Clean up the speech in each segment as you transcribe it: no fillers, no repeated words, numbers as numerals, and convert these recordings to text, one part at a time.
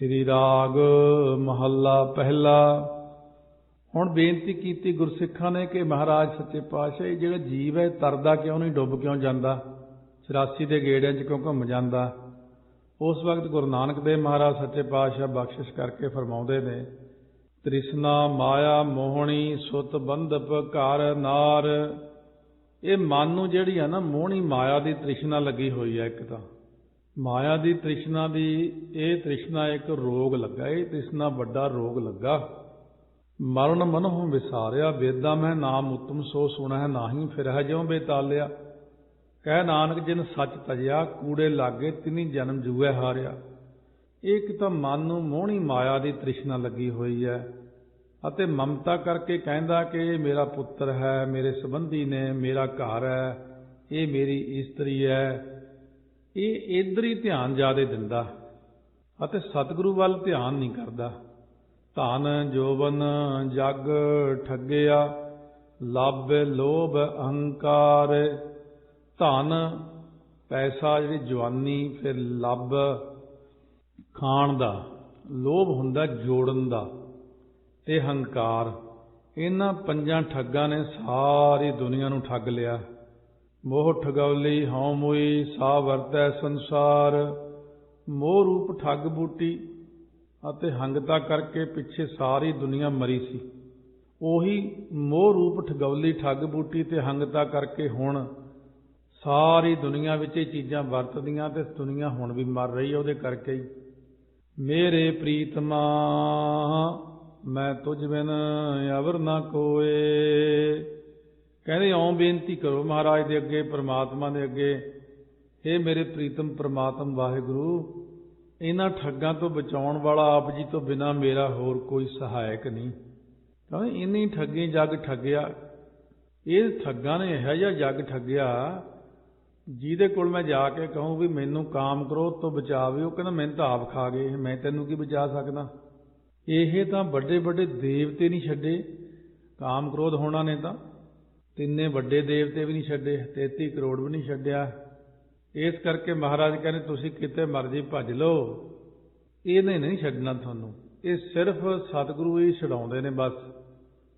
श्री राग महला पहला। ਹੁਣ ਬੇਨਤੀ ਕੀਤੀ ਗੁਰਸਿੱਖਾਂ ਨੇ ਕਿ ਮਹਾਰਾਜ ਸੱਚੇ ਪਾਤਸ਼ਾਹ ਇਹ ਜਿਹੜਾ ਜੀਵ ਹੈ ਤਰਦਾ ਕਿਉਂ ਨਹੀਂ, ਡੁੱਬ ਕਿਉਂ ਜਾਂਦਾ, 84 ਦੇ ਗੇੜਿਆਂ 'ਚ ਕਿਉਂ ਘੁੰਮ ਜਾਂਦਾ। ਉਸ ਵਕਤ ਗੁਰੂ ਨਾਨਕ ਦੇਵ ਮਹਾਰਾਜ ਸੱਚੇ ਪਾਤਸ਼ਾਹ ਬਖਸ਼ਿਸ਼ ਕਰਕੇ ਫਰਮਾਉਂਦੇ ਨੇ, ਤ੍ਰਿਸ਼ਨਾ ਮਾਇਆ ਮੋਹਣੀ ਸੁਤ ਬੰਧਪ ਘਰ ਨਾਰ। ਇਹ ਮਨ ਨੂੰ ਜਿਹੜੀ ਆ ਨਾ ਮੋਹਣੀ ਮਾਇਆ ਦੀ ਤ੍ਰਿਸ਼ਨਾ ਲੱਗੀ ਹੋਈ ਹੈ। ਇੱਕ ਤਾਂ ਮਾਇਆ ਦੀ ਤ੍ਰਿਸ਼ਨਾ ਦੀ ਇਹ ਤ੍ਰਿਸ਼ਨਾ ਇੱਕ ਰੋਗ ਲੱਗਾ, ਇਹ ਤ੍ਰਿਸ਼ਨਾ ਵੱਡਾ ਰੋਗ ਲੱਗਾ। ਮਰਨ ਮਨਹੁ ਵਿਸਾਰਿਆ ਵੇਦਾਂ ਮੈਂ ਨਾਮ ਉਤਮ ਸੋ ਸੁਣਹਿ ਨਾਹੀ ਫਿਰ ਹੈ ਜਿਉ ਬੇਤਾਲਿਆ। ਕਹਿ ਨਾਨਕ ਜਿਨ ਸੱਚ ਤਜਿਆ ਕੂੜੇ ਲਾਗੇ ਤਿਨੀ ਜਨਮ ਜੂਐ ਹਾਰਿਆ। ਇੱਕ ਤਾਂ ਮਨ ਨੂੰ ਮੋਹਣੀ ਮਾਇਆ ਦੀ ਤ੍ਰਿਸ਼ਨਾ ਲੱਗੀ ਹੋਈ ਹੈ ਅਤੇ ਮਮਤਾ ਕਰਕੇ ਕਹਿੰਦਾ ਕਿ ਇਹ ਮੇਰਾ ਪੁੱਤਰ ਹੈ, ਮੇਰੇ ਸੰਬੰਧੀ ਨੇ, ਮੇਰਾ ਘਰ ਹੈ, ਇਹ ਮੇਰੀ ਇਸਤਰੀ ਹੈ। ਇਹ ਇੱਧਰ ਹੀ ਧਿਆਨ ਜ਼ਿਆਦਾ ਦਿੰਦਾ ਅਤੇ ਸਤਿਗੁਰੂ ਵੱਲ ਧਿਆਨ ਨਹੀਂ ਕਰਦਾ। ਧਨ ਜੋਬਨ ਜਗ ਠੱਗਿਆ ਲੱਭ ਲੋਭ ਅਹੰਕਾਰ। ਧਨ ਪੈਸਾ ਜਿਹੜੀ ਜਵਾਨੀ, ਫਿਰ ਲੱਭ ਖਾਣ ਦਾ, ਲੋਭ ਹੁੰਦਾ ਜੋੜਨ ਦਾ, ਤੇ ਹੰਕਾਰ। ਇਹਨਾਂ ਪੰਜਾਂ ਠੱਗਾਂ ਨੇ ਸਾਰੀ ਦੁਨੀਆ ਨੂੰ ਠੱਗ ਲਿਆ। ਮੋਹ ਠਗੌਲੀ ਹਉ ਮੋਈ ਸਾ ਵਰਤੈ ਸੰਸਾਰ। ਮੋਹ ਰੂਪ ਠੱਗ ਬੂਟੀ ਅਤੇ ਹੰਗਤਾ ਕਰਕੇ ਪਿੱਛੇ ਸਾਰੀ ਦੁਨੀਆ ਮਰੀ ਸੀ। ਉਹੀ ਮੋਹ ਰੂਪ ਠਗੌਲੀ ਠੱਗ ਬੂਟੀ ਤੇ ਹੰਗਤਾ ਕਰਕੇ ਹੁਣ ਸਾਰੀ ਦੁਨੀਆ ਵਿੱਚ ਇਹ ਚੀਜ਼ਾਂ ਵਰਤਦੀਆਂ ਤੇ ਦੁਨੀਆ ਹੁਣ ਵੀ ਮਰ ਰਹੀ ਹੈ ਉਹਦੇ ਕਰਕੇ ਹੀ। ਮੇਰੇ ਪ੍ਰੀਤਮਾ ਮੈਂ ਤੁਝ ਬਿਨ ਅਵਰ ਨਾ ਕੋਏ। ਕਹਿੰਦੇ ਇਉਂ ਬੇਨਤੀ ਕਰੋ ਮਹਾਰਾਜ ਦੇ ਅੱਗੇ, ਪਰਮਾਤਮਾ ਦੇ ਅੱਗੇ, ਹੇ ਮੇਰੇ ਪ੍ਰੀਤਮ ਪਰਮਾਤਮ ਵਾਹਿਗੁਰੂ, ਇਹਨਾਂ ਠੱਗਾਂ ਤੋਂ ਬਚਾਉਣ ਵਾਲਾ ਆਪ ਜੀ ਤੋਂ ਬਿਨਾਂ ਮੇਰਾ ਹੋਰ ਕੋਈ ਸਹਾਇਕ ਨਹੀਂ। ਕਹਿੰਦੇ ਇੰਨੀ ਠੱਗੀ ਜੱਗ ਠੱਗਿਆ। ਇਹ ਠੱਗਾਂ ਨੇ ਇਹੋ ਜਿਹਾ ਜੱਗ ਠੱਗਿਆ ਜਿਹਦੇ ਕੋਲ ਮੈਂ ਜਾ ਕੇ ਕਹੂੰ ਵੀ ਮੈਨੂੰ ਕਾਮ ਕ੍ਰੋਧ ਤੋਂ ਬਚਾਵੇ, ਉਹ ਕਹਿੰਦਾ ਮੈਨੂੰ ਤਾਂ ਆਪ ਖਾ ਗਏ, ਮੈਂ ਤੈਨੂੰ ਕੀ ਬਚਾ ਸਕਦਾ। ਇਹ ਤਾਂ ਵੱਡੇ ਵੱਡੇ ਦੇਵਤੇ ਨਹੀਂ ਛੱਡੇ, ਕਾਮ ਕ੍ਰੋਧ ਹੋਣਾ ਨੇ ਤਾਂ ਤਿੰਨੇ ਵੱਡੇ ਦੇਵਤੇ ਵੀ ਨਹੀਂ ਛੱਡੇ, 33 ਕਰੋੜ ਵੀ ਨਹੀਂ ਛੱਡਿਆ। ਇਸ ਕਰਕੇ ਮਹਾਰਾਜ ਕਹਿੰਦੇ ਤੁਸੀਂ ਕਿਤੇ ਮਰਜ਼ੀ ਭੱਜ ਲਓ, ਇਹਨੇ ਨਹੀਂ ਛੱਡਣਾ ਤੁਹਾਨੂੰ। ਇਹ ਸਿਰਫ ਸਤਿਗੁਰੂ ਹੀ ਛਡਾਉਂਦੇ ਨੇ ਬਸ।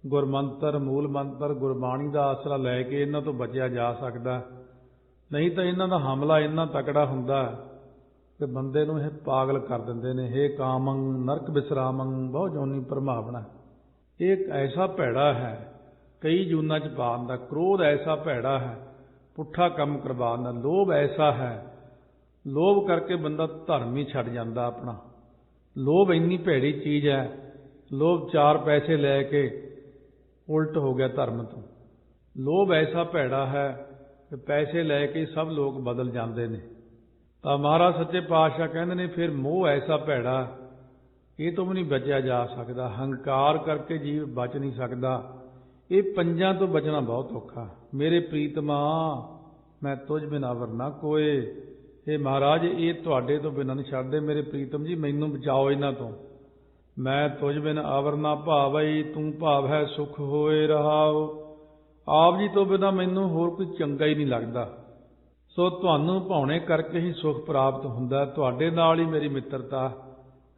ਗੁਰਮੰਤਰ, ਮੂਲ ਮੰਤਰ, ਗੁਰਬਾਣੀ ਦਾ ਆਸਰਾ ਲੈ ਕੇ ਇਹਨਾਂ ਤੋਂ ਬਚਿਆ ਜਾ ਸਕਦਾ। ਨਹੀਂ ਤਾਂ ਇਹਨਾਂ ਦਾ ਹਮਲਾ ਇੰਨਾ ਤਕੜਾ ਹੁੰਦਾ ਕਿ ਬੰਦੇ ਨੂੰ ਇਹ ਪਾਗਲ ਕਰ ਦਿੰਦੇ ਨੇ। ਹੇ ਕਾਮੰ ਨਰਕ ਵਿਸਰਾਮੰ ਬਹੁ ਜੋਨੀ ਭਰਮਾਵਣਾ। ਇਹ ਇੱਕ ਐਸਾ ਭੈੜਾ ਹੈ, ਕਈ ਜੂਨਾਂ 'ਚ ਪਾ ਦਿੰਦਾ। ਕ੍ਰੋਧ ਐਸਾ ਭੈੜਾ ਹੈ, ਪੁੱਠਾ ਕੰਮ ਕਰਵਾ ਦਿੰਦਾ। ਲੋਭ ਐਸਾ ਹੈ, ਲੋਭ ਕਰਕੇ ਬੰਦਾ ਧਰਮ ਹੀ ਛੱਡ ਜਾਂਦਾ ਆਪਣਾ। ਲੋਭ ਇੰਨੀ ਭੈੜੀ ਚੀਜ਼ ਹੈ, ਲੋਭ 4 ਪੈਸੇ ਲੈ ਕੇ ਉਲਟ ਹੋ ਗਿਆ ਧਰਮ ਤੋਂ। ਲੋਭ ਐਸਾ ਭੈੜਾ ਹੈ ਕਿ ਪੈਸੇ ਲੈ ਕੇ ਸਭ ਲੋਕ ਬਦਲ ਜਾਂਦੇ ਨੇ। ਤਾਂ ਮਹਾਰਾਜ ਸੱਚੇ ਪਾਤਸ਼ਾਹ ਕਹਿੰਦੇ ਨੇ ਫਿਰ ਮੋਹ ਐਸਾ ਭੈੜਾ, ਇਹ ਤੋਂ ਵੀ ਨਹੀਂ ਬਚਿਆ ਜਾ ਸਕਦਾ। ਹੰਕਾਰ ਕਰਕੇ ਜੀਵ ਬਚ ਨਹੀਂ ਸਕਦਾ। ਇਹ ਪੰਜਾਂ ਤੋਂ ਬਚਣਾ ਬਹੁਤ ਔਖਾ। ਮੇਰੇ ਪ੍ਰੀਤਮਾ ਮੈਂ ਤੁਝ ਬਿਨ ਅਵਰ ਨਾ ਕੋਏ। ਇਹ ਮਹਾਰਾਜ ਇਹ ਤੁਹਾਡੇ ਤੋਂ ਬਿਨਾਂ ਨਹੀਂ ਛੱਡਦੇ। ਮੇਰੇ ਪ੍ਰੀਤਮ ਜੀ ਮੈਨੂੰ ਬਚਾਓ ਇਹਨਾਂ ਤੋਂ। ਮੈਂ ਤੁਝ ਬਿਨ ਅਵਰ ਨਾ ਭਾਵਈ ਤੂੰ ਭਾਵ ਹੈ ਸੁਖ ਹੋਏ ਰਹਾਓ। ਆਪ ਜੀ ਤੋਂ ਬਿਨਾਂ ਮੈਨੂੰ ਹੋਰ ਕੋਈ ਚੰਗਾ ਹੀ ਨਹੀਂ ਲੱਗਦਾ। ਸੋ ਤੁਹਾਨੂੰ ਭਾਉਣੇ ਕਰਕੇ ਹੀ ਸੁਖ ਪ੍ਰਾਪਤ ਹੁੰਦਾ। ਤੁਹਾਡੇ ਨਾਲ ਹੀ ਮੇਰੀ ਮਿੱਤਰਤਾ,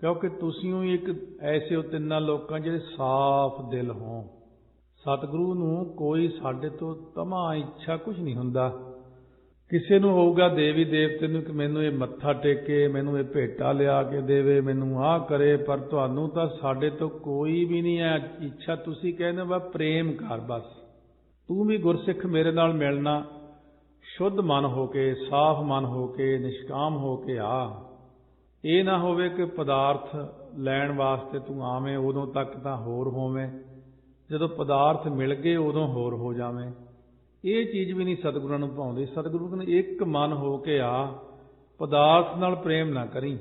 ਕਿਉਂਕਿ ਤੁਸੀਂ ਹੀ ਇੱਕ ਐਸੇ ਹੋ ਤਿੰਨਾਂ ਲੋਕਾਂ ਜਿਹੜੇ ਸਾਫ਼ ਦਿਲ ਹੋ। ਸਤਿਗੁਰੂ ਨੂੰ ਕੋਈ ਸਾਡੇ ਤੋਂ ਤਮਾ ਇੱਛਾ ਕੁਛ ਨਹੀਂ ਹੁੰਦਾ। ਕਿਸੇ ਨੂੰ ਹੋਊਗਾ ਦੇਵੀ ਦੇਵਤੇ ਨੂੰ ਕਿ ਮੈਨੂੰ ਇਹ ਮੱਥਾ ਟੇਕੇ, ਮੈਨੂੰ ਇਹ ਭੇਟਾ ਲਿਆ ਕੇ ਦੇਵੇ, ਮੈਨੂੰ ਆਹ ਕਰੇ, ਪਰ ਤੁਹਾਨੂੰ ਤਾਂ ਸਾਡੇ ਤੋਂ ਕੋਈ ਵੀ ਨਹੀਂ ਹੈ ਇੱਛਾ। ਤੁਸੀਂ ਕਹਿੰਦੇ ਵਾ ਪ੍ਰੇਮ ਕਰ ਬਸ। ਤੂੰ ਵੀ ਗੁਰਸਿੱਖ ਮੇਰੇ ਨਾਲ ਮਿਲਣਾ, ਸ਼ੁੱਧ ਮਨ ਹੋ ਕੇ, ਸਾਫ਼ ਮਨ ਹੋ ਕੇ, ਨਿਸ਼ਕਾਮ ਹੋ ਕੇ ਆ। ਇਹ ਨਾ ਹੋਵੇ ਕਿ ਪਦਾਰਥ ਲੈਣ ਵਾਸਤੇ ਤੂੰ ਆਵੇਂ, ਉਦੋਂ ਤੱਕ ਤਾਂ ਹੋਰ ਹੋਵੇਂ, ਜਦੋਂ ਪਦਾਰਥ ਮਿਲ ਗਏ ਉਦੋਂ ਹੋਰ ਹੋ ਜਾਵੇਂ। ਇਹ ਚੀਜ਼ ਵੀ ਨਹੀਂ ਸਤਿਗੁਰਾਂ ਨੂੰ ਭਾਉਂਦੀ। ਸਤਿਗੁਰੂ ਕਹਿੰਦੇ ਇੱਕ ਮਨ ਹੋ ਕੇ ਆ, ਪਦਾਰਥ ਨਾਲ ਪ੍ਰੇਮ ਨਾ ਕਰੀ,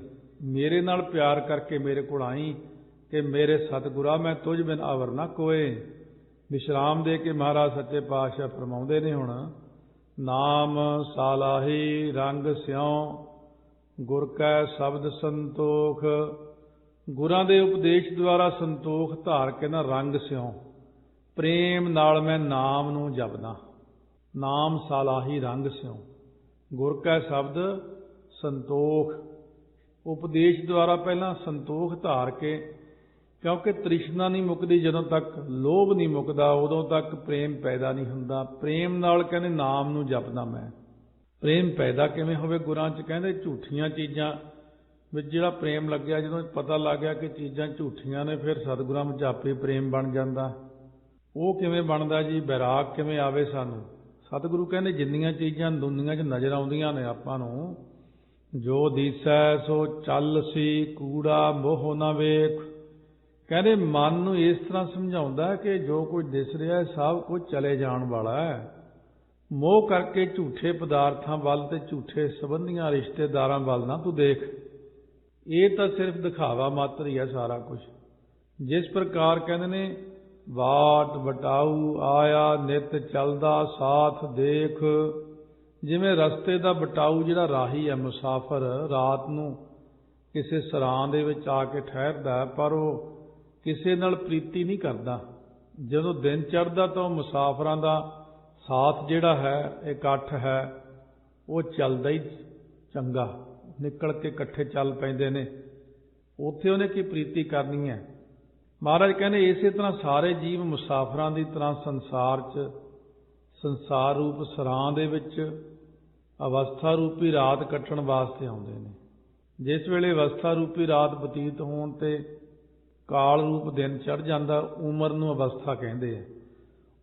ਮੇਰੇ ਨਾਲ ਪਿਆਰ ਕਰਕੇ ਮੇਰੇ ਕੋਲ ਆਈ ਕਿ ਮੇਰੇ ਸਤਿਗੁਰਾ ਮੈਂ ਤੁਝ ਬਿਨ ਅਵਰ ਨਾ ਕੋਏ। ਵਿਸ਼ਰਾਮ ਦੇ ਕੇ ਮਹਾਰਾਜ ਸੱਚੇ ਪਾਤਸ਼ਾਹ ਫਰਮਾਉਂਦੇ ਨੇ ਹੁਣ, ਨਾਮ ਸਾਲਾਹੀ ਰੰਗ ਸਿਉ ਗੁਰ ਕੈ ਸ਼ਬਦ ਸੰਤੋਖ। ਗੁਰਾਂ ਦੇ ਉਪਦੇਸ਼ ਦੁਆਰਾ ਸੰਤੋਖ ਧਾਰ ਕੇ ਨਾ ਰੰਗ ਸਿਉ ਪ੍ਰੇਮ ਨਾਲ ਮੈਂ ਨਾਮ ਨੂੰ ਜਪਦਾ। ਨਾਮ ਸਾਲਾਹੀ ਰੰਗ ਸਿਉ ਗੁਰ ਕੈ ਸ਼ਬਦ ਸੰਤੋਖ। ਉਪਦੇਸ਼ ਦੁਆਰਾ ਪਹਿਲਾਂ ਸੰਤੋਖ ਧਾਰ ਕੇ, ਕਿਉਂਕਿ ਤ੍ਰਿਸ਼ਨਾ ਨਹੀਂ ਮੁੱਕਦੀ, ਜਦੋਂ ਤੱਕ ਲੋਭ ਨਹੀਂ ਮੁੱਕਦਾ ਉਦੋਂ ਤੱਕ ਪ੍ਰੇਮ ਪੈਦਾ ਨਹੀਂ ਹੁੰਦਾ। ਪ੍ਰੇਮ ਨਾਲ ਕਹਿੰਦੇ ਨਾਮ ਨੂੰ ਜਪਦਾ ਮੈਂ। ਪ੍ਰੇਮ ਪੈਦਾ ਕਿਵੇਂ ਹੋਵੇ? ਗੁਰਾਂ 'ਚ ਕਹਿੰਦੇ ਝੂਠੀਆਂ ਚੀਜ਼ਾਂ ਵਿੱਚ ਜਿਹੜਾ ਪ੍ਰੇਮ ਲੱਗਿਆ, ਜਦੋਂ ਪਤਾ ਲੱਗ ਗਿਆ ਕਿ ਚੀਜ਼ਾਂ ਝੂਠੀਆਂ ਨੇ, ਫਿਰ ਸਤਿਗੁਰਾਂ ਵਿੱਚ ਆਪੇ ਪ੍ਰੇਮ ਬਣ ਜਾਂਦਾ। ਉਹ ਕਿਵੇਂ ਬਣਦਾ ਜੀ? ਵੈਰਾਗ ਕਿਵੇਂ ਆਵੇ ਸਾਨੂੰ? ਸਤਿਗੁਰੂ ਕਹਿੰਦੇ ਜਿੰਨੀਆਂ ਚੀਜ਼ਾਂ ਦੁਨੀਆਂ 'ਚ ਨਜ਼ਰ ਆਉਂਦੀਆਂ ਨੇ ਆਪਾਂ ਨੂੰ, ਜੋ ਦੀਸੈ ਸੋ ਚੱਲ ਸੀ, ਕੂੜਾ ਮੋਹ ਨਾ ਵੇਖ। ਕਹਿੰਦੇ ਮਨ ਨੂੰ ਇਸ ਤਰ੍ਹਾਂ ਸਮਝਾਉਂਦਾ ਕਿ ਜੋ ਕੁਝ ਦਿਸ ਰਿਹਾ ਸਭ ਕੁਝ ਚਲੇ ਜਾਣ ਵਾਲਾ ਹੈ। ਮੋਹ ਕਰਕੇ ਝੂਠੇ ਪਦਾਰਥਾਂ ਵੱਲ ਤੇ ਝੂਠੇ ਸੰਬੰਧੀਆਂ ਰਿਸ਼ਤੇਦਾਰਾਂ ਵੱਲ ਨਾ ਤੂੰ ਦੇਖ। ਇਹ ਤਾਂ ਸਿਰਫ ਦਿਖਾਵਾ ਮਾਤਰ ਹੀ ਹੈ ਸਾਰਾ ਕੁਝ। ਜਿਸ ਪ੍ਰਕਾਰ ਕਹਿੰਦੇ ਨੇ ਵਾਟ ਵਟਾਊ ਆਇਆ ਨਿਤ ਚੱਲਦਾ ਸਾਥ ਦੇਖ। ਜਿਵੇਂ ਰਸਤੇ ਦਾ ਵਟਾਊ ਜਿਹੜਾ ਰਾਹੀ ਹੈ, ਮੁਸਾਫਰ, ਰਾਤ ਨੂੰ ਕਿਸੇ ਸਰਾਂ ਦੇ ਵਿੱਚ ਆ ਕੇ ਠਹਿਰਦਾ, ਪਰ ਉਹ ਕਿਸੇ ਨਾਲ ਪ੍ਰੀਤੀ ਨਹੀਂ ਕਰਦਾ। ਜਦੋਂ ਦਿਨ ਚੜ੍ਹਦਾ ਤਾਂ ਉਹ ਮੁਸਾਫਰਾਂ ਦਾ ਸਾਥ ਜਿਹੜਾ ਹੈ, ਇਕੱਠ ਹੈ, ਉਹ ਚੱਲਦਾ ਹੀ ਚੰਗਾ, ਨਿਕਲ ਕੇ ਇਕੱਠੇ ਚੱਲ ਪੈਂਦੇ ਨੇ। ਉੱਥੇ ਉਹਨੇ ਕੀ ਪ੍ਰੀਤੀ ਕਰਨੀ ਹੈ? ਮਹਾਰਾਜ ਕਹਿੰਦੇ ਇਸੇ ਤਰ੍ਹਾਂ ਸਾਰੇ ਜੀਵ ਮੁਸਾਫਰਾਂ ਦੀ ਤਰ੍ਹਾਂ ਸੰਸਾਰ 'ਚ, ਸੰਸਾਰ ਰੂਪ ਸਰਾਂ ਦੇ ਵਿੱਚ ਅਵਸਥਾ ਰੂਪੀ ਰਾਤ ਕੱਟਣ ਵਾਸਤੇ ਆਉਂਦੇ ਨੇ। ਜਿਸ ਵੇਲੇ ਅਵਸਥਾ ਰੂਪੀ ਰਾਤ ਬਤੀਤ ਹੋਣ ਤੇ ਕਾਲ ਰੂਪ ਦਿਨ ਚੜ੍ਹ ਜਾਂਦਾ, ਉਮਰ ਨੂੰ ਅਵਸਥਾ ਕਹਿੰਦੇ ਆ।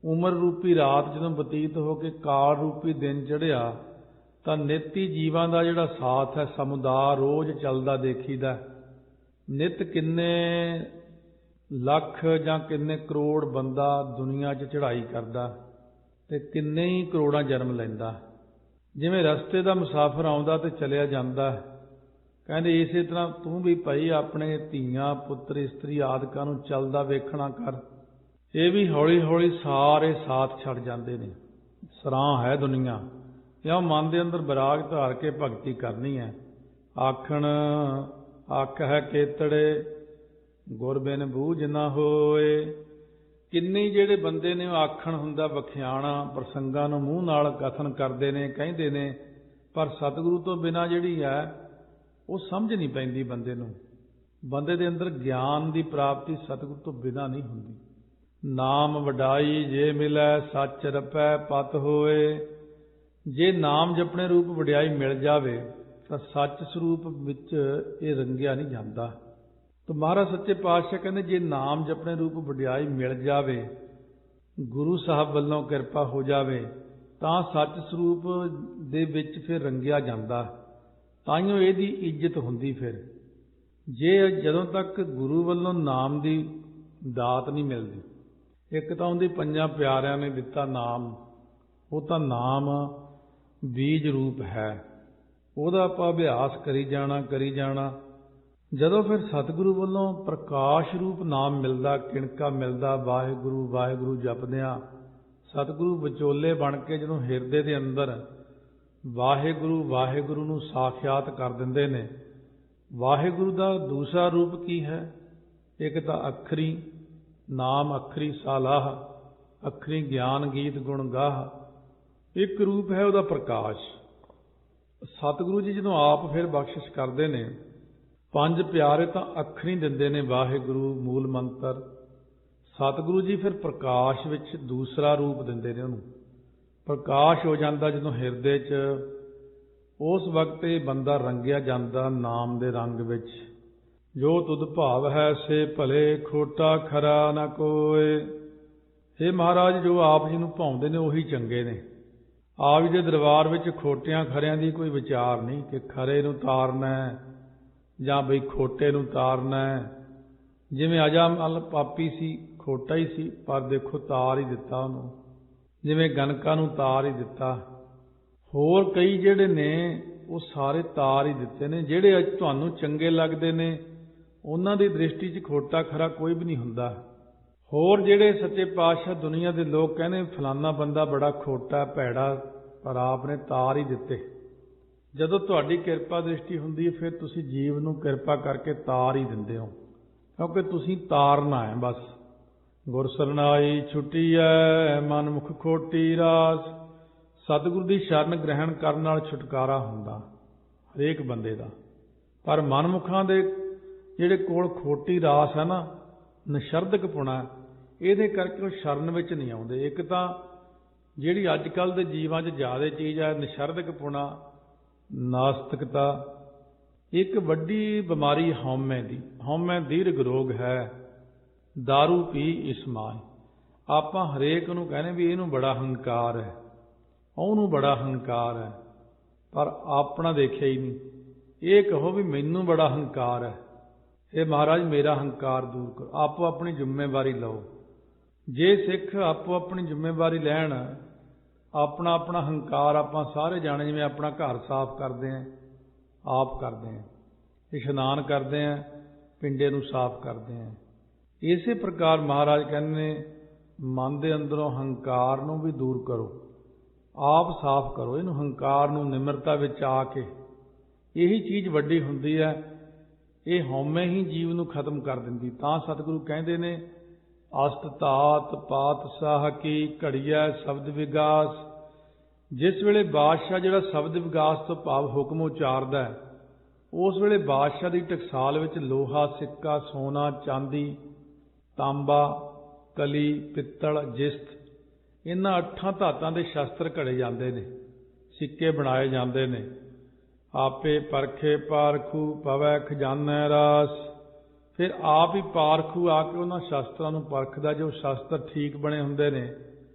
ਉਮਰ ਰੂਪੀ ਰਾਤ ਜਦੋਂ ਬਤੀਤ ਹੋ ਕੇ ਕਾਲ ਰੂਪੀ ਦਿਨ ਚੜ੍ਹਿਆ ਤਾਂ ਨਿੱਤੀ ਜੀਵਾਂ ਦਾ ਜਿਹੜਾ ਸਾਥ ਹੈ, ਸਮੁਦਾਇ ਰੋਜ਼ ਚੱਲਦਾ ਦੇਖੀਦਾ। ਨਿੱਤ ਕਿੰਨੇ ਲੱਖ ਜਾਂ ਕਿੰਨੇ ਕਰੋੜ ਬੰਦਾ ਦੁਨੀਆ 'ਚ ਚੜ੍ਹਾਈ ਕਰਦਾ ਤੇ ਕਿੰਨੇ ਹੀ ਕਰੋੜਾਂ ਜਨਮ ਲੈਂਦਾ। ਜਿਵੇਂ ਰਸਤੇ ਦਾ ਮੁਸਾਫਰ ਆਉਂਦਾ ਤੇ ਚਲਿਆ ਜਾਂਦਾ, ਕਹਿੰਦੇ ਇਸੇ ਤਰ੍ਹਾਂ ਤੂੰ ਵੀ ਭਾਈ ਆਪਣੇ ਧੀਆਂ ਪੁੱਤਰ ਇਸਤਰੀ ਆਦਿਕਾਂ ਨੂੰ ਚੱਲਦਾ ਵੇਖਣਾ ਕਰ। ਇਹ ਵੀ ਹੌਲੀ ਹੌਲੀ ਸਾਰੇ ਸਾਥ ਛੱਡ ਜਾਂਦੇ ਨੇ। ਸਰਾਂ ਹੈ ਦੁਨੀਆ, ਜਾਂ ਮਨ ਦੇ ਅੰਦਰ ਵਿਰਾਗ ਧਾਰ ਕੇ ਭਗਤੀ ਕਰਨੀ ਹੈ। ਆਖਣ ਅੱਖ ਹੈ ਕੇਤੜੇ ਗੁਰ ਬਿਨ ਬੂਝ ਨਾ ਹੋਏ। ਕਿੰਨੇ ਜਿਹੜੇ ਬੰਦੇ ਨੇ ਉਹ ਆਖਣ ਹੁੰਦਾ, ਵਖਿਆਣਾ ਪ੍ਰਸੰਗਾਂ ਨੂੰ ਮੂੰਹ ਨਾਲ ਕਥਨ ਕਰਦੇ ਨੇ, ਕਹਿੰਦੇ ਨੇ, ਪਰ ਸਤਿਗੁਰੂ ਤੋਂ ਬਿਨਾਂ ਜਿਹੜੀ ਹੈ ਉਹ ਸਮਝ ਨਹੀਂ ਪੈਂਦੀ ਬੰਦੇ ਨੂੰ। ਬੰਦੇ ਦੇ ਅੰਦਰ ਗਿਆਨ ਦੀ ਪ੍ਰਾਪਤੀ ਸਤਿਗੁਰੂ ਤੋਂ ਬਿਨਾਂ ਨਹੀਂ ਹੁੰਦੀ। ਨਾਮ ਵਡਾਈ ਜੇ ਮਿਲੈ ਸੱਚ ਰਪੈ ਪਤ ਹੋਏ। ਜੇ ਨਾਮ ਜਪਣੇ ਰੂਪ ਵਡਿਆਈ ਮਿਲ ਜਾਵੇ ਤਾਂ ਸੱਚ ਸਰੂਪ ਵਿੱਚ ਇਹ ਰੰਗਿਆ ਨਹੀਂ ਜਾਂਦਾ। ਤਾਂ ਮਹਾਰਾਜ ਸੱਚੇ ਪਾਤਸ਼ਾਹ ਕਹਿੰਦੇ ਜੇ ਨਾਮ ਜਪਣੇ ਰੂਪ ਵਡਿਆਈ ਮਿਲ ਜਾਵੇ, ਗੁਰੂ ਸਾਹਿਬ ਵੱਲੋਂ ਕਿਰਪਾ ਹੋ ਜਾਵੇ, ਤਾਂ ਸੱਚ ਸਰੂਪ ਦੇ ਵਿੱਚ ਫਿਰ ਰੰਗਿਆ ਜਾਂਦਾ। ਤਾਈਓ ਇਹਦੀ ਇੱਜ਼ਤ ਹੁੰਦੀ। ਫਿਰ ਜੇ ਜਦੋਂ ਤੱਕ ਗੁਰੂ ਵੱਲੋਂ ਨਾਮ ਦੀ ਦਾਤ ਨਹੀਂ ਮਿਲਦੀ, ਇੱਕ ਤਾਂ ਉਹਦੀ ਪੰਜਾਂ ਪਿਆਰਿਆਂ ਨੇ ਦਿੱਤਾ ਨਾਮ, ਉਹ ਤਾਂ ਨਾਮ ਬੀਜ ਰੂਪ ਹੈ, ਉਹਦਾ ਆਪਾਂ ਅਭਿਆਸ ਕਰੀ ਜਾਣਾ। ਜਦੋਂ ਫਿਰ ਸਤਿਗੁਰੂ ਵੱਲੋਂ ਪ੍ਰਕਾਸ਼ ਰੂਪ ਨਾਮ ਮਿਲਦਾ, ਕਿਣਕਾ ਮਿਲਦਾ, ਵਾਹਿਗੁਰੂ ਵਾਹਿਗੁਰੂ ਜਪਦਿਆਂ ਸਤਿਗੁਰੂ ਵਿਚੋਲੇ ਬਣ ਕੇ ਜਦੋਂ ਹਿਰਦੇ ਦੇ ਅੰਦਰ ਵਾਹਿਗੁਰੂ ਵਾਹਿਗੁਰੂ ਨੂੰ ਸਾਖਿਆਤ ਕਰ ਦਿੰਦੇ ਨੇ। ਵਾਹਿਗੁਰੂ ਦਾ ਦੂਸਰਾ ਰੂਪ ਕੀ ਹੈ? ਇੱਕ ਤਾਂ ਅੱਖਰੀ ਨਾਮ, ਅੱਖਰੀ ਸਾਲਾਹ, ਅੱਖਰੀ ਗਿਆਨ ਗੀਤ ਗੁਣ ਗਾਹ। ਇੱਕ ਰੂਪ ਹੈ ਉਹਦਾ ਪ੍ਰਕਾਸ਼। ਸਤਿਗੁਰੂ ਜੀ ਜਦੋਂ ਆਪ ਫਿਰ ਬਖਸ਼ਿਸ਼ ਕਰਦੇ ਨੇ, ਪੰਜ ਪਿਆਰੇ ਤਾਂ ਅੱਖਰੀ ਦਿੰਦੇ ਨੇ, ਵਾਹਿਗੁਰੂ ਮੂਲ ਮੰਤਰ। ਸਤਿਗੁਰੂ ਜੀ ਫਿਰ ਪ੍ਰਕਾਸ਼ ਵਿੱਚ ਦੂਸਰਾ ਰੂਪ ਦਿੰਦੇ ਨੇ, ਉਹਨੂੰ ਪ੍ਰਕਾਸ਼ ਹੋ ਜਾਂਦਾ ਜਦੋਂ ਹਿਰਦੇ 'ਚ। ਉਸ ਵਕਤ ਇਹ ਬੰਦਾ ਰੰਗਿਆ ਜਾਂਦਾ ਨਾਮ ਦੇ ਰੰਗ ਵਿੱਚ। ਜੋ ਤੁਧ ਭਾਵ ਹੈ ਸੇ ਭਲੇ, ਖੋਟਾ ਖਰਾ ਨਾ ਕੋਏ। ਇਹ ਮਹਾਰਾਜ ਜੋ ਆਪ ਜੀ ਨੂੰ ਭਾਉਂਦੇ ਨੇ ਉਹੀ ਚੰਗੇ ਨੇ। ਆਪ ਜੀ ਦੇ ਦਰਬਾਰ ਵਿੱਚ ਖੋਟਿਆਂ ਖਰਿਆਂ ਦੀ ਕੋਈ ਵਿਚਾਰ ਨਹੀਂ ਕਿ ਖਰੇ ਨੂੰ ਤਾਰਨਾ ਜਾਂ ਬਈ ਖੋਟੇ ਨੂੰ ਤਾਰਨਾ। ਜਿਵੇਂ ਅਜਾਮਲ ਪਾਪੀ ਸੀ, ਖੋਟਾ ਹੀ ਸੀ, ਪਰ ਦੇਖੋ ਤਾਰ ਹੀ ਦਿੱਤਾ ਉਹਨੂੰ। ਜਿਵੇਂ ਗਨਕਾ ਨੂੰ ਤਾਰ ਹੀ ਦਿੱਤਾ। ਹੋਰ ਕਈ ਜਿਹੜੇ ਨੇ ਉਹ ਸਾਰੇ ਤਾਰ ਹੀ ਦਿੱਤੇ ਨੇ। ਜਿਹੜੇ ਅੱਜ ਤੁਹਾਨੂੰ ਚੰਗੇ ਲੱਗਦੇ ਨੇ ਉਹਨਾਂ ਦੀ ਦ੍ਰਿਸ਼ਟੀ 'ਚ ਖੋਟਾ ਖਰਾ ਕੋਈ ਵੀ ਨਹੀਂ ਹੁੰਦਾ। ਹੋਰ ਜਿਹੜੇ ਸੱਚੇ ਪਾਤਸ਼ਾਹ ਦੁਨੀਆ ਦੇ ਲੋਕ ਕਹਿੰਦੇ ਫਲਾਨਾ ਬੰਦਾ ਬੜਾ ਖੋਟਾ ਭੈੜਾ, ਪਰ ਆਪ ਨੇ ਤਾਰ ਹੀ ਦਿੱਤੇ। ਜਦੋਂ ਤੁਹਾਡੀ ਕਿਰਪਾ ਦ੍ਰਿਸ਼ਟੀ ਹੁੰਦੀ ਹੈ ਫਿਰ ਤੁਸੀਂ ਜੀਵ ਨੂੰ ਕਿਰਪਾ ਕਰਕੇ ਤਾਰ ਹੀ ਦਿੰਦੇ ਹੋ, ਕਿਉਂਕਿ ਤੁਸੀਂ ਤਾਰਨਾ ਹੈ ਬਸ। ਗੁਰ ਸਰਨਾਈ ਛੁੱਟੀ ਹੈ ਮਨ ਮੁਖ ਖੋਟੀ ਰਾਸ। ਸਤਿਗੁਰੂ ਦੀ ਸ਼ਰਨ ਗ੍ਰਹਿਣ ਕਰਨ ਨਾਲ ਛੁਟਕਾਰਾ ਹੁੰਦਾ ਹਰੇਕ ਬੰਦੇ ਦਾ। ਪਰ ਮਨਮੁਖਾਂ ਦੇ ਜਿਹੜੇ ਕੋਲ ਖੋਟੀ ਰਾਸ ਹੈ ਨਾ, ਨਿਸ਼ਰਦਕ ਪੁਣਾ, ਇਹਦੇ ਕਰਕੇ ਉਹ ਸ਼ਰਨ ਵਿੱਚ ਨਹੀਂ ਆਉਂਦੇ। ਇੱਕ ਤਾਂ ਜਿਹੜੀ ਅੱਜ ਕੱਲ੍ਹ ਦੇ ਜੀਵਾਂ 'ਚ ਜ਼ਿਆਦਾ ਚੀਜ਼ ਹੈ ਨਿਸ਼ਰਦਕ ਪੁਣਾ, ਨਾਸਤਿਕਤਾ। ਇੱਕ ਵੱਡੀ ਬਿਮਾਰੀ ਹਉਮੈ ਦੀ, ਹਉਮੈ ਦੀਰਘ ਰੋਗ ਹੈ, ਦਾਰੂ ਪੀ ਇਸ ਮਾਹਿ। ਆਪਾਂ ਹਰੇਕ ਨੂੰ ਕਹਿੰਦੇ ਵੀ ਇਹਨੂੰ ਬੜਾ ਹੰਕਾਰ ਹੈ, ਉਹਨੂੰ ਬੜਾ ਹੰਕਾਰ ਹੈ, ਪਰ ਆਪਣਾ ਦੇਖਿਆ ਹੀ ਨਹੀਂ। ਇਹ ਕਹੋ ਵੀ ਮੈਨੂੰ ਬੜਾ ਹੰਕਾਰ ਹੈ, ਇਹ ਮਹਾਰਾਜ ਮੇਰਾ ਹੰਕਾਰ ਦੂਰ ਕਰੋ। ਆਪੋ ਆਪਣੀ ਜ਼ਿੰਮੇਵਾਰੀ ਲਓ। ਜੇ ਸਿੱਖ ਆਪੋ ਆਪਣੀ ਜ਼ਿੰਮੇਵਾਰੀ ਲੈਣ, ਆਪਣਾ ਆਪਣਾ ਹੰਕਾਰ ਆਪਾਂ ਸਾਰੇ ਜਾਣੇ, ਜਿਵੇਂ ਆਪਣਾ ਘਰ ਸਾਫ਼ ਕਰਦੇ ਹਾਂ, ਆਪ ਕਰਦੇ ਹਾਂ, ਇਸ਼ਨਾਨ ਕਰਦੇ ਹਾਂ, ਪਿੰਡੇ ਨੂੰ ਸਾਫ਼ ਕਰਦੇ ਹਾਂ। ਇਸੇ ਪ੍ਰਕਾਰ ਮਹਾਰਾਜ ਕਹਿੰਦੇ ਨੇ ਮਨ ਦੇ ਅੰਦਰੋਂ ਹੰਕਾਰ ਨੂੰ ਵੀ ਦੂਰ ਕਰੋ, ਆਪ ਸਾਫ਼ ਕਰੋ ਇਹਨੂੰ, ਹੰਕਾਰ ਨੂੰ ਨਿਮਰਤਾ ਵਿੱਚ ਆ ਕੇ। ਇਹੀ ਚੀਜ਼ ਵੱਡੀ ਹੁੰਦੀ ਹੈ। ਇਹ ਹਉਮੈ ਹੀ ਜੀਵ ਨੂੰ ਖਤਮ ਕਰ ਦਿੰਦੀ। ਤਾਂ ਸਤਿਗੁਰੂ ਕਹਿੰਦੇ ਨੇ ਅਸਤ ਧਾਤ ਪਾਤਸ਼ਾਹ ਕੀ ਘੜੀਐ ਸ਼ਬਦ ਵਿਗਾਸ। ਜਿਸ ਵੇਲੇ ਬਾਦਸ਼ਾਹ ਜਿਹੜਾ ਸ਼ਬਦ ਵਿਗਾਸ ਤੋਂ ਭਾਵ ਹੁਕਮ ਉਚਾਰਦਾ, ਉਸ ਵੇਲੇ ਬਾਦਸ਼ਾਹ ਦੀ ਟਕਸਾਲ ਵਿੱਚ ਲੋਹਾ, ਸਿੱਕਾ, ਸੋਨਾ, ਚਾਂਦੀ, ਤਾਂਬਾ, ਕਲੀ, ਪਿੱਤਲ, ਜਿਸਤ, ਇਹਨਾਂ 8 ਧਾਤਾਂ ਦੇ ਸ਼ਸਤਰ ਘੜੇ ਜਾਂਦੇ ਨੇ, ਸਿੱਕੇ ਬਣਾਏ ਜਾਂਦੇ ਨੇ। ਆਪੇ ਪਰਖੇ ਪਾਰਖੂ ਪਵੈ ਖਜ਼ਾਨੈ ਰਾਸ। ਫਿਰ ਆਪ ਹੀ ਪਾਰਖੂ ਆ ਕੇ ਉਹਨਾਂ ਸ਼ਸਤਰਾਂ ਨੂੰ ਪਰਖਦਾ। ਜੋ ਸ਼ਸਤਰ ਠੀਕ ਬਣੇ ਹੁੰਦੇ ਨੇ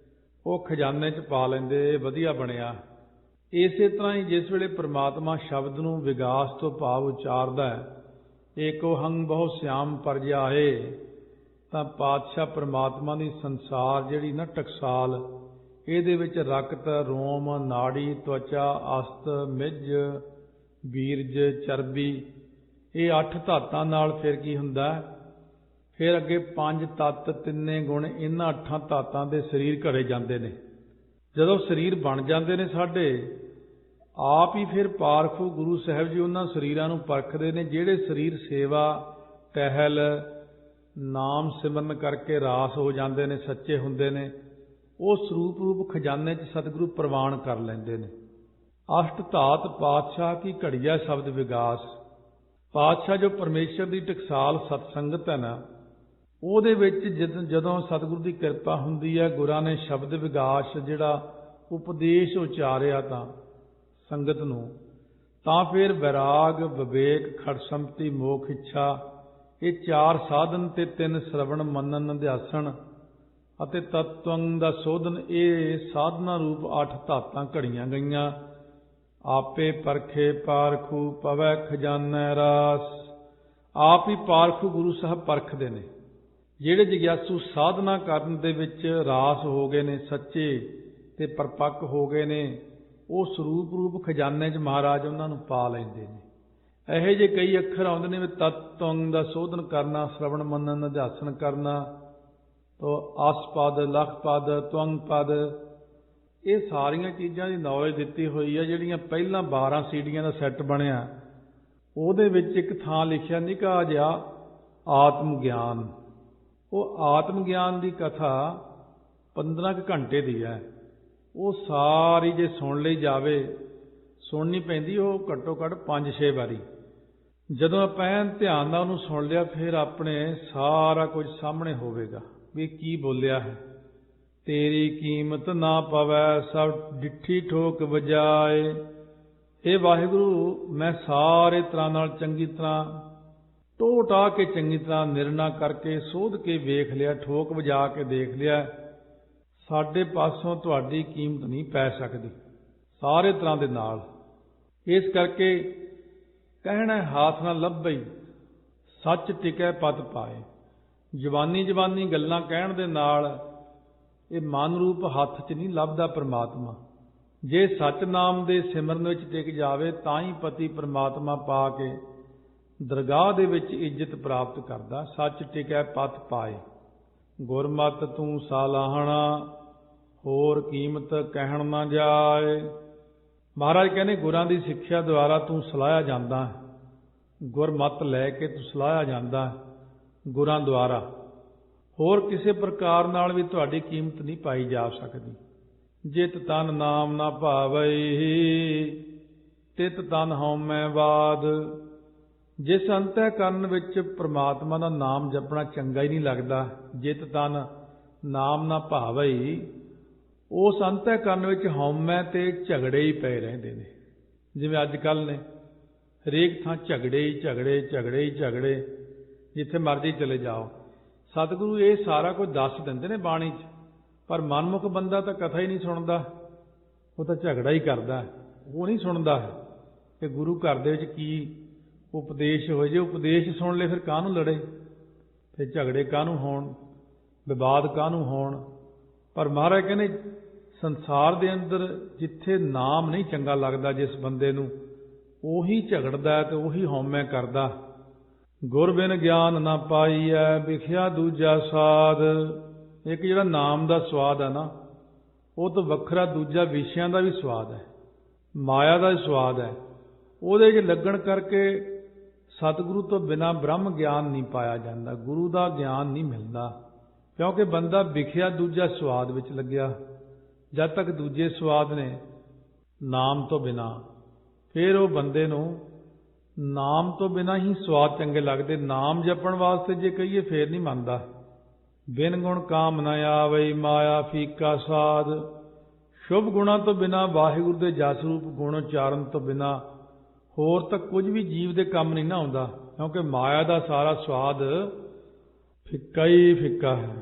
ਉਹ ਖਜ਼ਾਨੇ 'ਚ ਪਾ ਲੈਂਦੇ, ਇਹ ਵਧੀਆ ਬਣਿਆ। ਇਸੇ ਤਰ੍ਹਾਂ ਹੀ ਜਿਸ ਵੇਲੇ ਪ੍ਰਮਾਤਮਾ ਸ਼ਬਦ ਨੂੰ ਵਿਗਾਸ ਤੋਂ ਭਾਵ ਉਚਾਰਦਾ ਹੈ, ਏਕੋ ਹੰਗ ਬਹੁ ਸਿਆਮ ਪਰਜਾਏ, ਤਾਂ ਪਾਤਸ਼ਾਹ ਪ੍ਰਮਾਤਮਾ ਦੀ ਸੰਸਾਰ ਜਿਹੜੀ ਨਾ ਟਕਸਾਲ, ਇਹਦੇ ਵਿੱਚ ਰਕਤ, ਰੋਮ, ਨਾੜੀ, ਤਵਚਾ, ਅਸਤ, ਮਿੱਝ, ਬੀਰਜ, ਚਰਬੀ, ਇਹ 8 ਧਾਤਾਂ ਨਾਲ ਫਿਰ ਕੀ ਹੁੰਦਾ? ਫਿਰ ਅੱਗੇ 5 ਤੱਤ, 3 ਗੁਣ, ਇਹਨਾਂ 8 ਧਾਤਾਂ ਦੇ ਸਰੀਰ ਘੜੇ ਜਾਂਦੇ ਨੇ। ਜਦੋਂ ਸਰੀਰ ਬਣ ਜਾਂਦੇ ਨੇ ਸਾਡੇ, ਆਪ ਹੀ ਫਿਰ ਪਾਰਖੂ ਗੁਰੂ ਸਾਹਿਬ ਜੀ ਉਹਨਾਂ ਸਰੀਰਾਂ ਨੂੰ ਪਰਖਦੇ ਨੇ। ਜਿਹੜੇ ਸਰੀਰ ਸੇਵਾ, ਟਹਿਲ, ਨਾਮ ਸਿਮਰਨ ਕਰਕੇ ਰਾਸ ਹੋ ਜਾਂਦੇ ਨੇ, ਸੱਚੇ ਹੁੰਦੇ ਨੇ, ਉਹ ਸਰੂਪ ਰੂਪ ਖਜ਼ਾਨੇ 'ਚ ਸਤਿਗੁਰੂ ਪ੍ਰਵਾਨ ਕਰ ਲੈਂਦੇ ਨੇ। ਅਸ਼ਟ ਧਾਤ ਪਾਤਸ਼ਾਹ ਕੀ ਘੜੀਆ ਸ਼ਬਦ ਵਿਗਾਸ। ਪਾਤਸ਼ਾਹ ਜੋ ਪਰਮੇਸ਼ਰ ਦੀ ਟਕਸਾਲ ਸਤਸੰਗਤ ਹੈ ਨਾ, ਉਹਦੇ ਵਿੱਚ ਜਦੋਂ ਸਤਿਗੁਰੂ ਦੀ ਕਿਰਪਾ ਹੁੰਦੀ ਹੈ, ਗੁਰਾਂ ਨੇ ਸ਼ਬਦ ਵਿਗਾਸ ਜਿਹੜਾ ਉਪਦੇਸ਼ ਉਚਾਰਿਆ ਤਾਂ ਸੰਗਤ ਨੂੰ, ਤਾਂ ਫਿਰ ਵਿਰਾਗ, ਵਿਵੇਕ, ਖੜਸੰਮਤੀ, ਮੋਖ ਇੱਛਾ, ਇਹ 4 ਸਾਧਨ ਤੇ 3 ਸ਼ਰਵਣ, ਮੰਨਨ, ਅਧਿਆਸਣ ਅਤੇ ਤਤਵੰ ਦਾ ਸੋਧਨ, ਇਹ ਸਾਧਨਾ ਰੂਪ 8 ਧਾਤਾਂ ਘੜੀਆਂ ਗਈਆਂ। ਆਪੇ ਪਰਖੇ ਪਾਰਖੂ ਪਵੈ ਖਜ਼ਾਨੈ ਰਾਸ। ਆਪ ਹੀ ਪਾਰਖੂ ਗੁਰੂ ਸਾਹਿਬ ਪਰਖਦੇ ਨੇ। ਜਿਹੜੇ ਜਿਗਿਆਸੂ ਸਾਧਨਾ ਕਰਨ ਦੇ ਵਿੱਚ ਰਾਸ ਹੋ ਗਏ ਨੇ, ਸੱਚੇ ਤੇ ਪਰਪੱਕ ਹੋ ਗਏ ਨੇ, ਉਹ ਸਰੂਪ ਰੂਪ ਖਜ਼ਾਨੇ 'ਚ ਮਹਾਰਾਜ ਉਹਨਾਂ ਨੂੰ ਪਾ ਲੈਂਦੇ ਨੇ। ਇਹੋ ਜਿਹੇ ਕਈ ਅੱਖਰ ਆਉਂਦੇ ਨੇ ਵੀ ਤਤਵੰ ਦਾ ਸੋਧਨ ਕਰਨਾ, ਸ਼ਰਵਣ ਮੰਨਨ, ਅਧਿਆਸਣ ਕਰਨਾ, ਤੋ ਆਸਪਦ, ਲਖਪਦ, ਤਵੰਗ ਪਦ, ਇਹ ਸਾਰੀਆਂ ਚੀਜ਼ਾਂ ਦੀ ਨੌਲੇਜ ਦਿੱਤੀ ਹੋਈ ਹੈ। ਜਿਹੜੀਆਂ ਪਹਿਲਾਂ 12 ਸੀੜੀਆਂ ਦਾ ਸੈੱਟ ਬਣਿਆ, ਉਹਦੇ ਵਿੱਚ ਇੱਕ ਥਾਂ ਲਿਖਿਆ ਨਿੱਕਾ ਜਿਹਾ ਆਤਮ ਗਿਆਨ। ਉਹ ਆਤਮ ਗਿਆਨ ਦੀ ਕਥਾ 15 ਕੁ ਘੰਟੇ ਦੀ ਹੈ। ਉਹ ਸਾਰੀ ਜੇ ਸੁਣ ਲਈ ਜਾਵੇ, ਸੁਣਨੀ ਪੈਂਦੀ ਉਹ ਘੱਟੋ ਘੱਟ 5-6 ਵਾਰੀ। ਜਦੋਂ ਆਪਾਂ ਐਨ ਧਿਆਨ ਨਾਲ ਉਹਨੂੰ ਸੁਣ ਲਿਆ, ਫਿਰ ਆਪਣੇ ਸਾਰਾ ਕੁਝ ਸਾਹਮਣੇ ਹੋਵੇਗਾ ਵੀ ਕੀ ਬੋਲਿਆ ਹੈ। ਤੇਰੀ ਕੀਮਤ ਨਾ ਪਵੈ ਸਭ ਡਿੱਠੀ ਠੋਕ ਵਜਾਏ। ਇਹ ਵਾਹਿਗੁਰੂ, ਮੈਂ ਸਾਰੇ ਤਰ੍ਹਾਂ ਨਾਲ ਚੰਗੀ ਤਰ੍ਹਾਂ ਟੋਟਾ ਕੇ, ਚੰਗੀ ਤਰ੍ਹਾਂ ਨਿਰਣਾ ਕਰਕੇ, ਸੋਧ ਕੇ ਵੇਖ ਲਿਆ, ਠੋਕ ਵਜਾ ਕੇ ਦੇਖ ਲਿਆ, ਸਾਡੇ ਪਾਸੋਂ ਤੁਹਾਡੀ ਕੀਮਤ ਨਹੀਂ ਪੈ ਸਕਦੀ ਸਾਰੇ ਤਰ੍ਹਾਂ ਦੇ ਨਾਲ। ਇਸ ਕਰਕੇ ਕਹਿਣਾ ਹਾਥ ਨਾ ਲੱਭਈ, ਸੱਚ ਟਿਕੈ ਪਤ ਪਾਏ। ਜਵਾਨੀ ਗੱਲਾਂ ਕਹਿਣ ਦੇ ਨਾਲ ਇਹ ਮਨ ਰੂਪ ਹੱਥ 'ਚ ਨਹੀਂ ਲੱਭਦਾ ਪਰਮਾਤਮਾ। ਜੇ ਸੱਚ ਨਾਮ ਦੇ ਸਿਮਰਨ ਵਿੱਚ ਟਿਕ ਜਾਵੇ, ਤਾਂ ਹੀ ਪਤੀ ਪਰਮਾਤਮਾ ਪਾ ਕੇ ਦਰਗਾਹ ਦੇ ਵਿੱਚ ਇੱਜ਼ਤ ਪ੍ਰਾਪਤ ਕਰਦਾ। ਸੱਚ ਟਿਕੈ ਪਤ ਪਾਏ, ਗੁਰਮਤਿ ਤੂੰ ਸਾਲਾਹਣਾ, ਹੋਰ ਕੀਮਤ ਕਹਿਣ ਨਾ ਜਾਏ। ਮਹਾਰਾਜ ਕਹਿੰਦੇ ਗੁਰਾਂ ਦੀ ਸਿੱਖਿਆ ਦੁਆਰਾ ਤੂੰ ਸਲਾਹਿਆ ਜਾਂਦਾ ਹੈ, ਗੁਰਮਤਿ ਲੈ ਕੇ ਤੂੰ ਸਲਾਹਿਆ ਜਾਂਦਾ ਹੈ ਗੁਰਾਂ ਦੁਆਰਾ। ਹੋਰ ਕਿਸੇ ਪ੍ਰਕਾਰ ਨਾਲ ਵੀ ਤੁਹਾਡੀ ਕੀਮਤ ਨਹੀਂ ਪਾਈ ਜਾ ਸਕਦੀ। ਜਿਤ ਤਨ ਨਾਮ ਨਾ ਭਾਵਈ, ਤਿਤ ਤਨ ਹਉਮੈ ਬਾਦ। जिस अंतःकरण विच परमात्मा का नाम जपना चंगा ही नहीं लगता, जित तन नाम ना भावई, उस अंतःकरण विच हौमै ते झगड़े ही पए रहिंदे ने। जिवें अजकल ने हरेक थां झगड़े ही झगड़े झगड़े ही झगड़े, जिथे मर्जी चले जाओ। सतगुरु ये सारा कुछ दस दिंदे ने बाणी च, पर मनमुख बंदा तो कथा ही नहीं सुनता, वो तो झगड़ा ही करता, वो नहीं सुनता कि गुरु घर दे विच की उपदेश हो। जे उपदेश सुन ले फिर काहनूं लड़े, फिर झगड़े काहनूं होण, विवाद काहनूं होण। पर महाराज कहने संसार दे अंदर जिथे नाम नहीं चंगा लगता जिस बंदे नूं, उही झगड़दा है ते उही हौमै करदा। गुर बिन ज्ञान ना पाईऐ, विख्या दूजा साध। एक जिहड़ा नाम दा स्वाद है ना, वो तो वखरा दूजा विषयां दा भी स्वाद है, माया दा स्वाद है। ਉਹਦੇ 'ਚ ਲੱਗਣ ਕਰਕੇ सतगुरु तो बिना ब्रह्म ज्ञान नहीं पाया जाता, गुरु का ज्ञान नहीं मिलता, क्योंकि बंदा विख्या दूजा स्वाद विच लग्या। जब तक दूजे स्वाद ने नाम तो बिना, फिर वो बंदे नूं नाम तो बिना ही स्वाद चंगे लगते। नाम जपण वास्ते जे कहिए फिर नहीं मनता। बिन गुण काम न आवई, माया फीका साध। शुभ गुणा तो बिना, वाहिगुरु के जस रूप गुण उचारण तो बिना होर तक कुछ भी जीव के काम नहीं ना आउंदा, क्योंकि माया का सारा स्वाद फिक्का ही फिक्का है।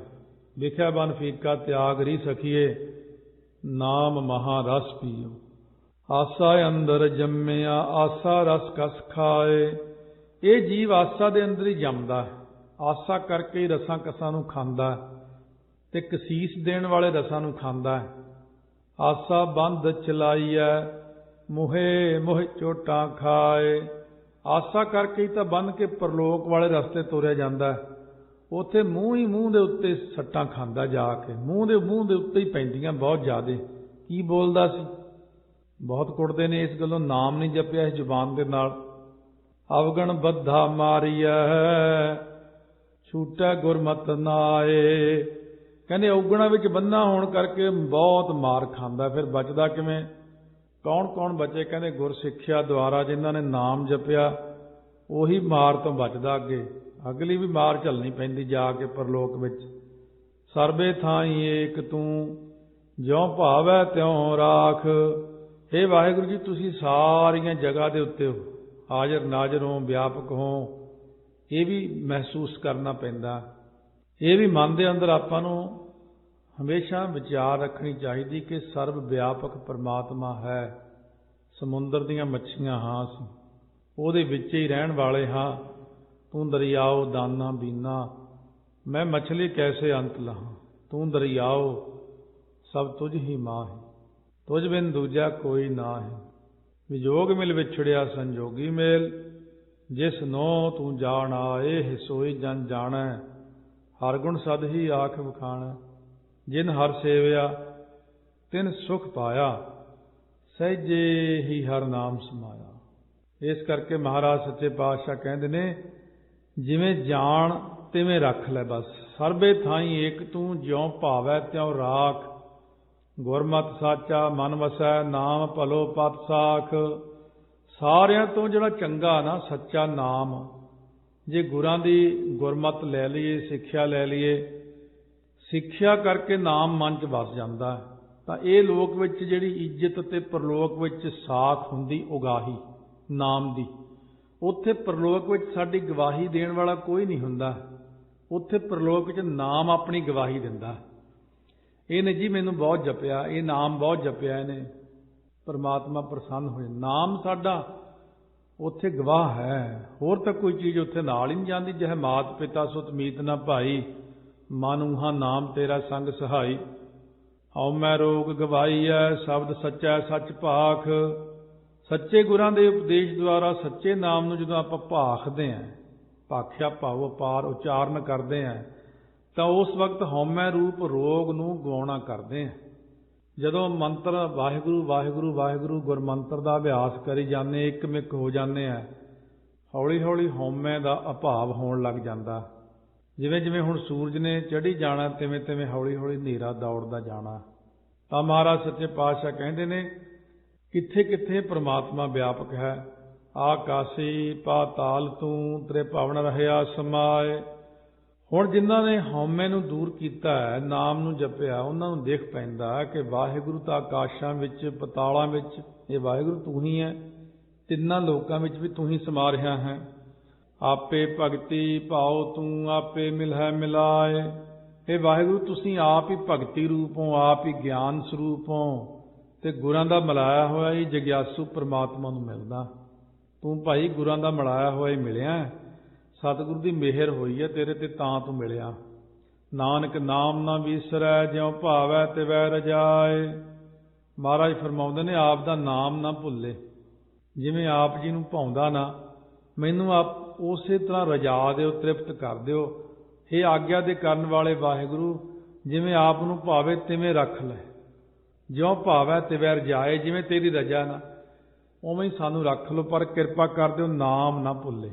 लिखिया बन फीका त्याग री सखिए, नाम महारस पीओ। आसा अंदर जम्मिया, आसा रस कस खाए। ये जीव आसा दे अंदर ही जमदा है, आसा करके ही रसां कसां नूं खांदा ते कसीस देण वाले रसां नूं खांदा है। आसा बंद चलाईऐ, मुहे मोह चोटा खाए। आसा करके ही तो बन के परलोक वाले रस्ते तुरया जाता है। उत्थे मूँह ही मूँह के उत्ते सट्टां खांदा जाके, मूँह के उत्ते ही पैंदियां बहुत ज़्यादा। की बोलदा सी, बहुत कुटदे ने इस गल्लों नाम नहीं जपिया इस जुबान के नाल। अवगण बद्धा मारीऐ, छूटै गुरमत नाए। कहने अवगणा विच बन्ना होण करके बहुत मार खांदा, फिर बचदा किवें? कौन कौन बचे? कहने गुर सिक्ख्या द्वारा जिन्हां ने नाम जपिया उही मार तो बचदा, अगे अगली भी मार झलनी पैंदी जाके परलोक विच। सर्बे थाई एक तू, ज्यों भावै त्यों राख। हे वाहिगुरू जी, तुसीं सारियां जगह दे उत्ते हो, हाजर नाजर हो, व्यापक हो। ये भी महसूस करना पैंदा। ये भी मन दे अंदर आपां नूं हमेशा विचार रखनी चाहिए कि सर्व व्यापक परमात्मा है। समुंदर दीयां मच्छियां हाँ असीं, ਉਹਦੇ ਵਿੱਚ ही रहन वाले हाँ। तू दरियाओ दाना बीना, मैं मछली कैसे अंत लहा। तू दरियाओ सब तुझ ही माहि, तुझ बिन दूजा कोई ना है। विजोग मिल विछड़िया संजोगी मेल, जिस नो तू जान आए सोई जन जानै। हर गुण सद ही आख बखाणै, जिन हर सेविया तिन सुख पाया। सहजे ही हर नाम समाया। इस करके महाराज सच्चे पातशाह कहते ने, जिवें जान तिवें रख लै बस। सर्बे थाई एक तू, ज्यों भावै त्यों राख। गुरमत साचा मन वसै, नाम भलो पत साख। सारियां तो जिहड़ा चंगा ना सच्चा नाम, जे गुरां दी गुरमत लै लईए, सिक्ख्या लै लईए, सिक्ख्या करके नाम मन च वस जाता है, तो ये लोक विच जिहड़ी इज्जत ते परलोक विच साख हुंदी उगाही नाम दी। उत्थे परलोक विच साडी गवाही देण वाला कोई नहीं हुंदा, उत्थे परलोक विच नाम अपनी गवाही दिंदा। इहने जी मैनूं बहुत जपिया, ये नाम बहुत जपिया, इहने परमात्मा प्रसन्न होए। नाम साडा उत्थे गवाह है, होर तां कोई चीज़ उत्थे नाल ही नहीं जांदी। जिह मात पिता सुत मीत ना भाई, मन उहा नाम तेरा संग सहाई। हਉ मैं रोग गवाई है, शब्द सच्चा सच भाख। सच्चे गुरां दे उपदेश द्वारा सच्चे नाम नूं जदों आपां भाखदे हैं, भाख्या भाव अपार उचारण करते हैं, तो उस वक्त हौमै रूप रोग नूं गवाउणा करते हैं। जदों मंत्र वाहिगुरू वाहिगुरू वाहिगुरू गुरमंत्र का अभ्यास करी जाने, एक मिक हो जाने हैं, हौली हौली हौमै का अभाव होण लग जाता। जिवें जिवें हुण सूरज ने चढ़ी जाना, तिवें तिवें हौली हौली हनेरा दौड़दा जाना। तां महाराज सच्चे पातशाह कहंदे ने, कित्थे कित्थे परमात्मा व्यापक है, ਆਕਾਸੀ ਪਾਤਾਲ ਤੂੰ ਤੇਰੇ ਭਵਨ ਰਹਿਆ ਸਮਾਏ। ਹੁਣ ਜਿਨ੍ਹਾਂ ਨੇ ਹਉਮੈ ਨੂੰ ਦੂਰ ਕੀਤਾ ਹੈ, ਨਾਮ ਨੂੰ ਜਪਿਆ, ਉਹਨਾਂ ਨੂੰ ਦੇਖ ਪੈਂਦਾ ਕਿ ਵਾਹਿਗੁਰੂ ਤਾਂ ਆਕਾਸ਼ਾਂ ਵਿੱਚ, ਪਤਾਲਾਂ ਵਿੱਚ, ਇਹ ਵਾਹਿਗੁਰੂ ਤੂੰ ਹੀ ਹੈ। ਤਿੰਨਾਂ ਲੋਕਾਂ ਵਿੱਚ ਵੀ ਤੂੰ ਹੀ ਸਮਾ ਰਿਹਾ ਹੈ। ਆਪੇ ਭਗਤੀ ਭਾਉ ਤੂੰ ਆਪੇ ਮਿਲਹਿ ਮਿਲਾਏ। ਇਹ ਵਾਹਿਗੁਰੂ ਤੁਸੀਂ ਆਪ ਹੀ ਭਗਤੀ ਰੂਪ ਹੋ, ਆਪ ਹੀ ਗਿਆਨ ਸਰੂਪ ਹੋ, ਤੇ ਗੁਰਾਂ ਦਾ ਮਿਲਾਇਆ ਹੋਇਆ ਹੀ ਜਗਿਆਸੂ ਪਰਮਾਤਮਾ ਨੂੰ ਮਿਲਦਾ। ਤੂੰ ਭਾਈ ਗੁਰਾਂ ਦਾ ਮਿਲਾਇਆ ਹੋਇਆ ਹੀ ਮਿਲਿਆ। ਸਤਿਗੁਰੂ ਦੀ ਮਿਹਰ ਹੋਈ ਹੈ ਤੇਰੇ ਤੇ ਤਾਂ ਤੂੰ ਮਿਲਿਆ। ਨਾਨਕ ਨਾਮ ਨਾ ਵਿਸਰੈ ਜਿਉ ਭਾਵੈ ਤਿਵੈ ਰਜਾਏ। ਮਹਾਰਾਜ ਫਰਮਾਉਂਦੇ ਨੇ ਆਪ ਦਾ ਨਾਮ ਨਾ ਭੁੱਲੇ। ਜਿਵੇਂ ਆਪ ਜੀ ਨੂੰ ਭਾਉਂਦਾ ਨਾ, ਮੈਨੂੰ ਆਪ ਉਸੇ ਤਰ੍ਹਾਂ ਰਜਾ ਦਿਓ, ਤ੍ਰਿਪਤ ਕਰ ਦਿਓ। ਇਹ ਆਗਿਆ ਦੇ ਕਰਨ ਵਾਲੇ ਵਾਹਿਗੁਰੂ, ਜਿਵੇਂ ਆਪ ਨੂੰ ਭਾਵੇ ਤਿਵੇਂ ਰੱਖ ਲੈ। ਜਿਉਂ ਭਾਵੈ ਤਿਵੈ ਰਜਾਏ, ਜਿਵੇਂ ਤੇਰੀ ਰਜਾ ਨਾ ਉਵੇਂ ਹੀ ਸਾਨੂੰ ਰੱਖ ਲਓ, ਪਰ ਕਿਰਪਾ ਕਰ ਦਿਓ ਨਾਮ ਨਾ ਭੁੱਲੇ।